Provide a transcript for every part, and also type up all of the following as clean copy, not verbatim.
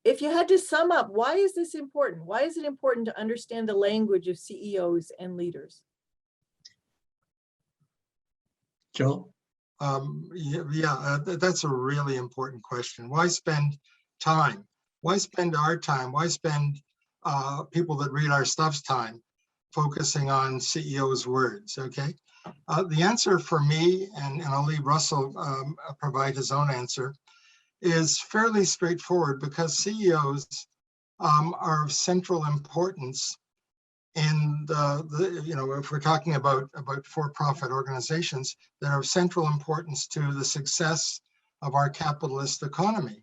if you had to sum up, why is this important? Why is it important to understand the language of CEOs and leaders? Joel? That's a really important question. Why spend time? Why spend our time? Why spend people that read our stuff's time focusing on CEOs' words, okay? The answer for me, and I'll leave Russell provide his own answer, is fairly straightforward, because CEOs are of central importance in if we're talking about for-profit organizations that are of central importance to the success of our capitalist economy.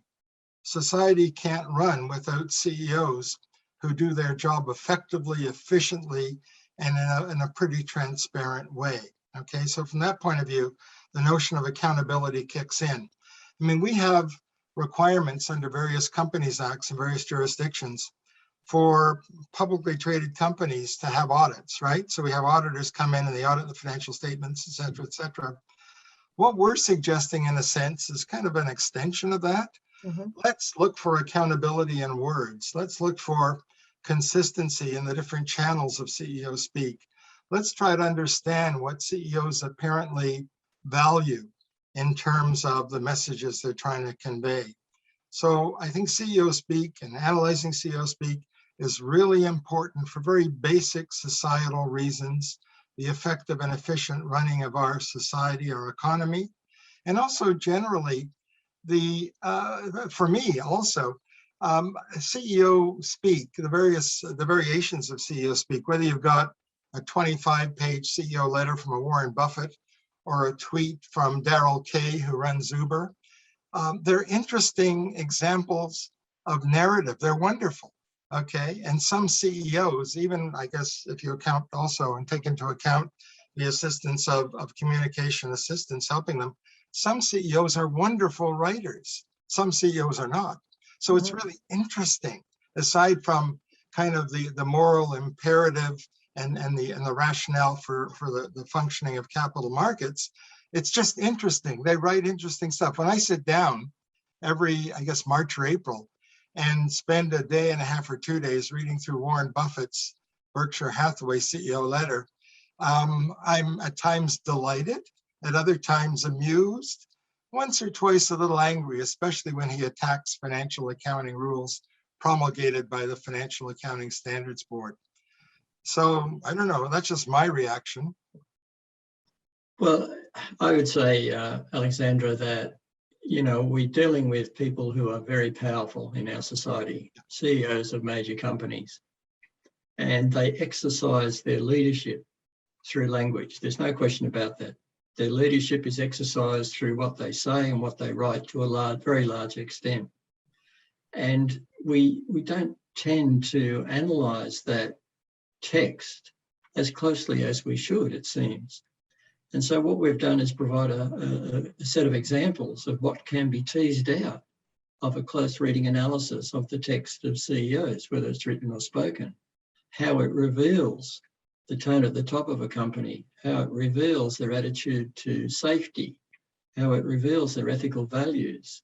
Society can't run without CEOs who do their job effectively, efficiently, and in a pretty transparent way. Okay, so from that point of view, the notion of accountability kicks in. I mean, we have requirements under various Companies Acts in various jurisdictions for publicly traded companies to have audits, right? So we have auditors come in and they audit the financial statements, et cetera, et cetera. What we're suggesting, in a sense, is kind of an extension of that. Mm-hmm. Let's look for accountability in words. Let's look for consistency in the different channels of CEO speak. Let's try to understand what CEOs apparently value in terms of the messages they're trying to convey. So I think CEO speak and analyzing CEO speak is really important for very basic societal reasons, the effective and efficient running of our society, our economy, and also generally for me also, CEO speak, the variations of CEO speak, whether you've got a 25-page CEO letter from a Warren Buffett or a tweet from Darrell Kay, who runs Uber, they're interesting examples of narrative. They're wonderful, okay? And some CEOs, even I guess if you account also and take into account the assistance of communication assistants helping them, some CEOs are wonderful writers. Some CEOs are not. So it's really interesting, aside from kind of the moral imperative and the rationale for the functioning of capital markets. It's just interesting. They write interesting stuff. When I sit down every, I guess, March or April and spend a day and a half or 2 days reading through Warren Buffett's Berkshire Hathaway CEO letter, I'm at times delighted, at other times amused, once or twice a little angry, especially when he attacks financial accounting rules promulgated by the Financial Accounting Standards Board. So I don't know, that's just my reaction. Well, I would say, Alexandra, that, we're dealing with people who are very powerful in our society, CEOs of major companies, and they exercise their leadership through language. There's no question about that. Their leadership is exercised through what they say and what they write to a very large extent. And we don't tend to analyse that text as closely as we should, it seems. And so what we've done is provide a set of examples of what can be teased out of a close reading analysis of the text of CEOs, whether it's written or spoken, how it reveals the tone at the top of a company, how it reveals their attitude to safety, how it reveals their ethical values,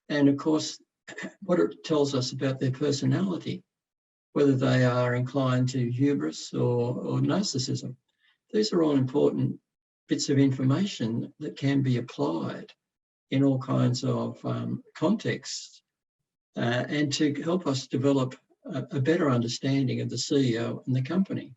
and of course, what it tells us about their personality, whether they are inclined to hubris or narcissism. These are all important bits of information that can be applied in all kinds of contexts and to help us develop a better understanding of the CEO and the company.